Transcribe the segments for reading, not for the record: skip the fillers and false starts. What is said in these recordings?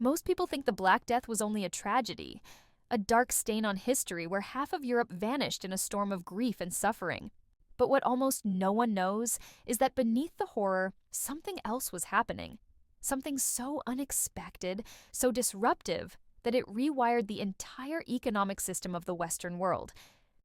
Most people think the Black Death was only a tragedy, a dark stain on history where half of Europe vanished in a storm of grief and suffering. But what almost no one knows is that beneath the horror, something else was happening. Something so unexpected, so disruptive, that it rewired the entire economic system of the Western world.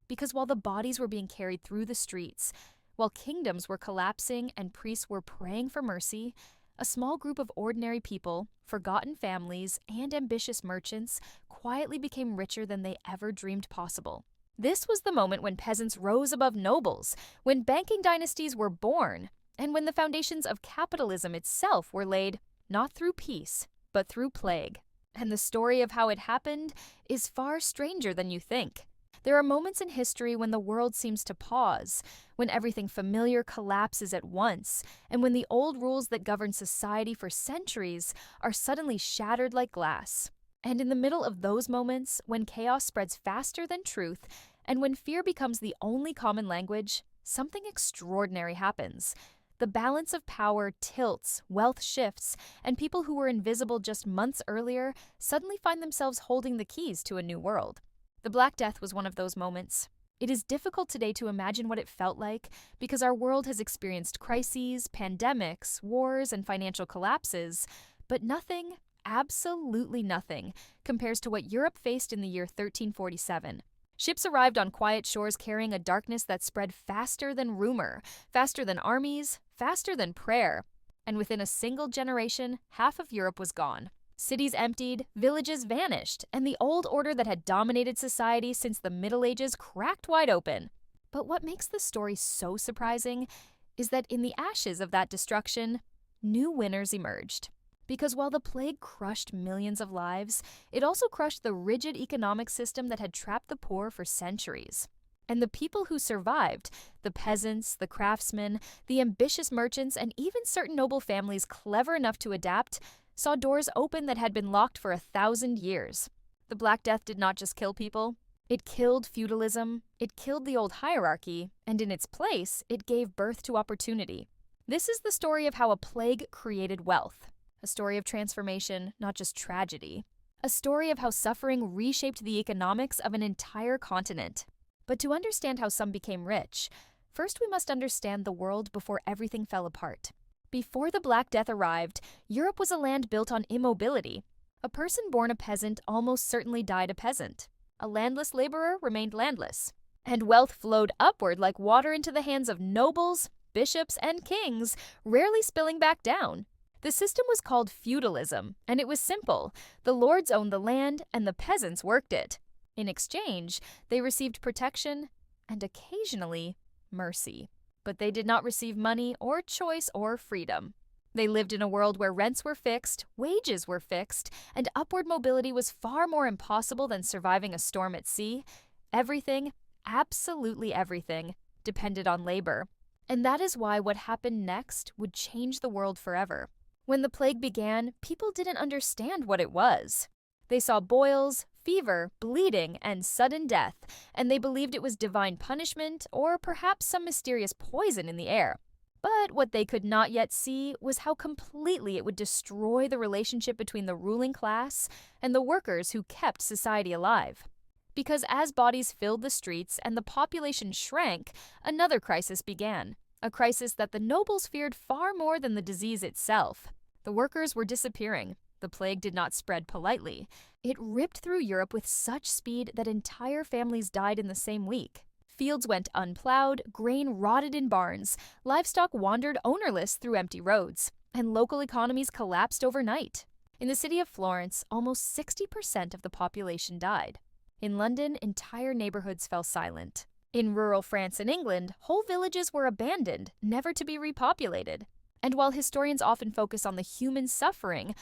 Because while the bodies were being carried through the streets, while kingdoms were collapsing and priests were praying for mercy, a small group of ordinary people, forgotten families, and ambitious merchants quietly became richer than they ever dreamed possible. This was the moment when peasants rose above nobles, when banking dynasties were born, and when the foundations of capitalism itself were laid not through peace, but through plague. And the story of how it happened is far stranger than you think. There are moments in history when the world seems to pause, when everything familiar collapses at once, and when the old rules that govern society for centuries are suddenly shattered like glass. And in the middle of those moments, when chaos spreads faster than truth, and when fear becomes the only common language, something extraordinary happens. The balance of power tilts, wealth shifts, and people who were invisible just months earlier suddenly find themselves holding the keys to a new world. The Black Death was one of those moments. It is difficult today to imagine what it felt like because our world has experienced crises, pandemics, wars, and financial collapses, but nothing, absolutely nothing, compares to what Europe faced in the year 1347. Ships arrived on quiet shores carrying a darkness that spread faster than rumor, faster than armies, faster than prayer. And within a single generation, half of Europe was gone. Cities emptied, villages vanished, and the old order that had dominated society since the Middle Ages cracked wide open. But what makes the story so surprising is that in the ashes of that destruction, new winners emerged. Because while the plague crushed millions of lives, it also crushed the rigid economic system that had trapped the poor for centuries. And the people who survived, the peasants, the craftsmen, the ambitious merchants, and even certain noble families clever enough to adapt, saw doors open that had been locked for 1,000 years. The Black Death did not just kill people. It killed feudalism, it killed the old hierarchy, and in its place, it gave birth to opportunity. This is the story of how a plague created wealth. A story of transformation, not just tragedy. A story of how suffering reshaped the economics of an entire continent. But to understand how some became rich, first we must understand the world before everything fell apart. Before the Black Death arrived, Europe was a land built on immobility. A person born a peasant almost certainly died a peasant. A landless laborer remained landless. And wealth flowed upward like water into the hands of nobles, bishops, and kings, rarely spilling back down. The system was called feudalism, and it was simple. The lords owned the land, and the peasants worked it. In exchange, they received protection and occasionally mercy. But they did not receive money or choice or freedom. They lived in a world where rents were fixed, wages were fixed, and upward mobility was far more impossible than surviving a storm at sea. Everything, absolutely everything, depended on labor. And that is why what happened next would change the world forever. When the plague began, people didn't understand what it was. They saw boils, fever, bleeding, and sudden death, and they believed it was divine punishment or perhaps some mysterious poison in the air. But what they could not yet see was how completely it would destroy the relationship between the ruling class and the workers who kept society alive. Because as bodies filled the streets and the population shrank, another crisis began. A crisis that the nobles feared far more than the disease itself. The workers were disappearing. The plague did not spread politely. It ripped through Europe with such speed that entire families died in the same week. Fields went unplowed, grain rotted in barns, livestock wandered ownerless through empty roads, and local economies collapsed overnight. In the city of Florence, almost 60% of the population died. In London, entire neighborhoods fell silent. In rural France and England, whole villages were abandoned, never to be repopulated. And while historians often focus on the human suffering,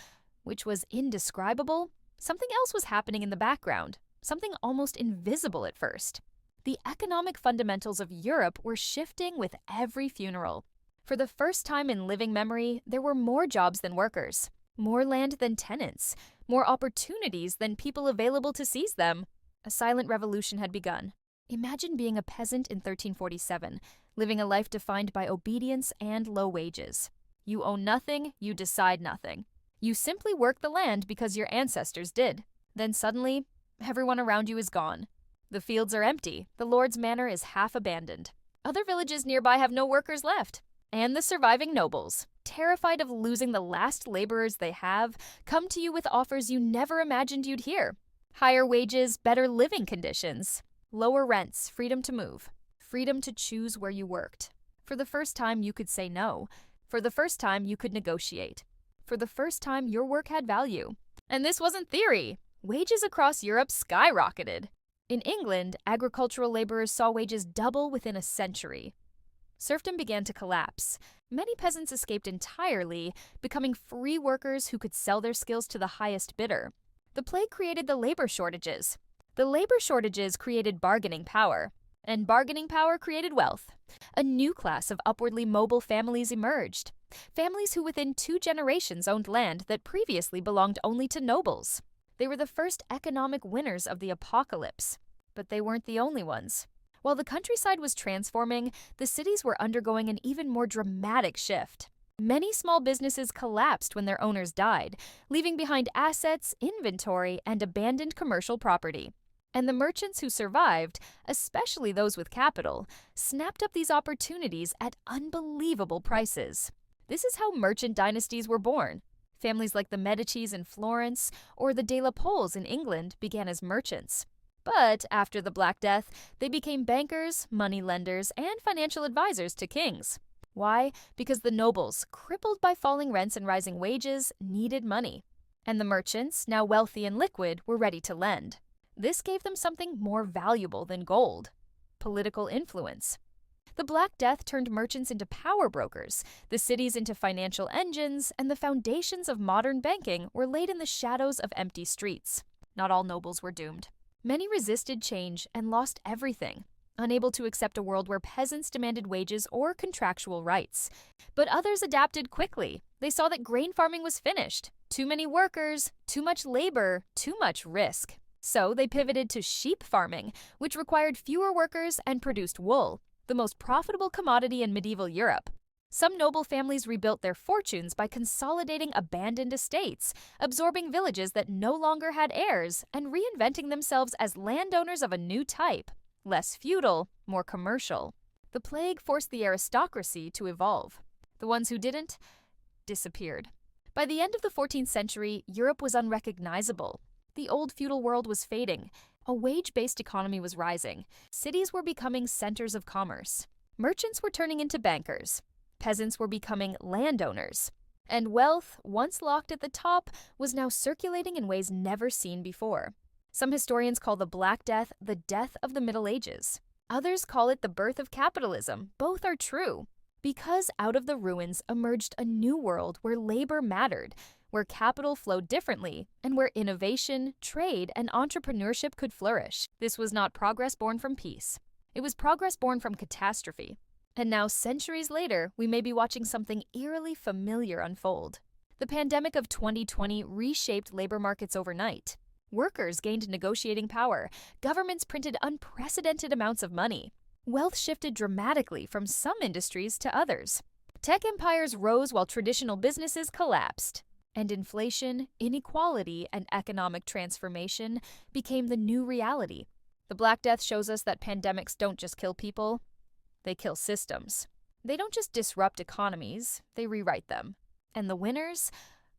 which was indescribable, something else was happening in the background, something almost invisible at first. The economic fundamentals of Europe were shifting with every funeral. For the first time in living memory, there were more jobs than workers, more land than tenants, more opportunities than people available to seize them. A silent revolution had begun. Imagine being a peasant in 1347, living a life defined by obedience and low wages. You own nothing, you decide nothing. You simply work the land because your ancestors did. Then suddenly, everyone around you is gone. The fields are empty, the lord's manor is half abandoned. Other villages nearby have no workers left. And the surviving nobles, terrified of losing the last laborers they have, come to you with offers you never imagined you'd hear. Higher wages, better living conditions, lower rents, freedom to move, freedom to choose where you worked. For the first time, you could say no. For the first time, you could negotiate. For the first time, your work had value. And this wasn't theory. Wages across Europe skyrocketed. In England, agricultural laborers saw wages double within a century. Serfdom began to collapse. Many peasants escaped entirely, becoming free workers who could sell their skills to the highest bidder. The plague created the labor shortages. The labor shortages created bargaining power. And bargaining power created wealth. A new class of upwardly mobile families emerged. Families who within 2 generations owned land that previously belonged only to nobles. They were the first economic winners of the apocalypse. But they weren't the only ones. While the countryside was transforming, the cities were undergoing an even more dramatic shift. Many small businesses collapsed when their owners died, leaving behind assets, inventory, and abandoned commercial property. And the merchants who survived, especially those with capital, snapped up these opportunities at unbelievable prices. This is how merchant dynasties were born. Families like the Medicis in Florence or the De la Poles in England began as merchants. But after the Black Death, they became bankers, moneylenders, and financial advisors to kings. Why? Because the nobles, crippled by falling rents and rising wages, needed money. And the merchants, now wealthy and liquid, were ready to lend. This gave them something more valuable than gold: political influence. The Black Death turned merchants into power brokers, the cities into financial engines, and the foundations of modern banking were laid in the shadows of empty streets. Not all nobles were doomed. Many resisted change and lost everything, unable to accept a world where peasants demanded wages or contractual rights. But others adapted quickly. They saw that grain farming was finished. Too many workers, too much labor, too much risk. So they pivoted to sheep farming, which required fewer workers and produced wool, the most profitable commodity in medieval Europe. Some noble families rebuilt their fortunes by consolidating abandoned estates, absorbing villages that no longer had heirs, and reinventing themselves as landowners of a new type, less feudal, more commercial. The plague forced the aristocracy to evolve. The ones who didn't disappeared. By the end of the 14th century, Europe was unrecognizable. The old feudal world was fading. A wage-based economy was rising. Cities were becoming centers of commerce. Merchants were turning into bankers. Peasants were becoming landowners. And wealth, once locked at the top, was now circulating in ways never seen before. Some historians call the Black Death the death of the Middle Ages. Others call it the birth of capitalism. Both are true. Because out of the ruins emerged a new world where labor mattered, where capital flowed differently, and where innovation, trade, and entrepreneurship could flourish. This was not progress born from peace. It was progress born from catastrophe. And now, centuries later, we may be watching something eerily familiar unfold. The pandemic of 2020 reshaped labor markets overnight. Workers gained negotiating power. Governments printed unprecedented amounts of money. Wealth shifted dramatically from some industries to others. Tech empires rose while traditional businesses collapsed. And inflation, inequality, and economic transformation became the new reality. The Black Death shows us that pandemics don't just kill people. They kill systems. They don't just disrupt economies, they rewrite them. And the winners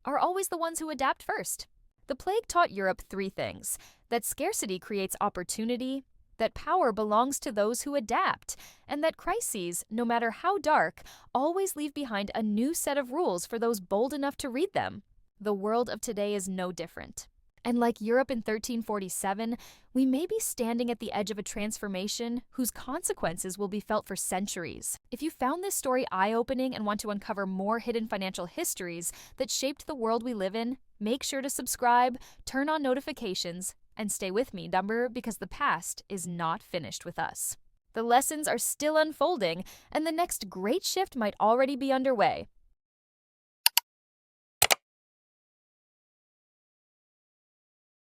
are always the ones who adapt first. The plague taught Europe 3 things: that scarcity creates opportunity, that power belongs to those who adapt, and that crises, no matter how dark, always leave behind a new set of rules for those bold enough to read them. The world of today is no different. And like Europe in 1347, we may be standing at the edge of a transformation whose consequences will be felt for centuries. If you found this story eye-opening and want to uncover more hidden financial histories that shaped the world we live in, make sure to subscribe, turn on notifications, and stay with me, number, because the past is not finished with us. The lessons are still unfolding, and the next great shift might already be underway.